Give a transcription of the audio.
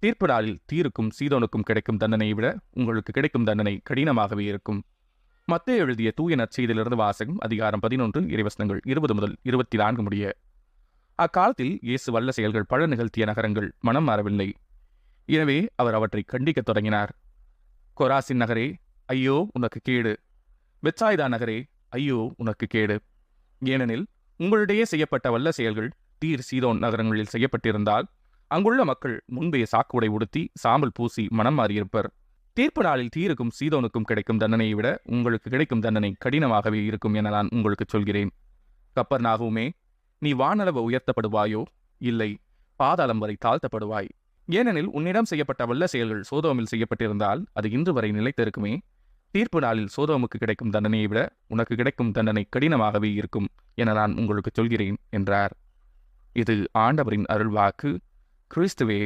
தீர்ப்பு நாளில் தீருக்கும் சீதோனுக்கும் கிடைக்கும் தண்டனையை விட உங்களுக்கு கிடைக்கும் தண்டனை கடினமாகவே இருக்கும். மத்தேயு எழுதிய தூய நற்செய்தியிலிருந்து வாசகம், அதிகாரம் 11, இறைவசனங்கள் 20 முதல் 24 முடிய. அக்காலத்தில் இயேசு வல்ல செயல்கள் பல நிகழ்த்திய நகரங்கள் மனம் மாறவில்லை. எனவே அவர் அவற்றை கண்டிக்கத் தொடங்கினார். கொராசின் நகரே, ஐயோ உனக்கு கேடு! பெத்சாய்தா நகரே, ஐயோ உனக்கு கேடு! ஏனெனில் உங்களிடையே செய்யப்பட்ட வல்ல செயல்கள் தீர் சீதோன் நகரங்களில் செய்யப்பட்டிருந்தால் அங்குள்ள மக்கள் முன்பே சாக்குடை உடுத்தி சாம்பல் பூசி மனம் மாறியிருப்பர். தீர்ப்பு நாளில் தீருக்கும் சீதோனுக்கும் கிடைக்கும் தண்டனையை விட உங்களுக்கு கிடைக்கும் தண்டனை கடினமாகவே இருக்கும் என நான் உங்களுக்கு சொல்கிறேன். கப்பர்நாகுமே, நீ வானளவு உயர்த்தப்படுவாயோ? இல்லை, பாதாளம் வரை தாழ்த்தப்படுவாய். ஏனெனில் உன்னிடம் செய்யப்பட்ட வல்ல செயல்கள் சோதோமில் செய்யப்பட்டிருந்தால் அது இன்று வரை நிலைத்திருக்குமே. தீர்ப்பு நாளில் சோதோமுக்கு கிடைக்கும் தண்டனையை விட உனக்கு கிடைக்கும் தண்டனை கடினமாகவே இருக்கும் என நான் உங்களுக்கு சொல்கிறேன் என்றார். இது ஆண்டவரின் அருள்வாக்கு. கிறிஸ்துவே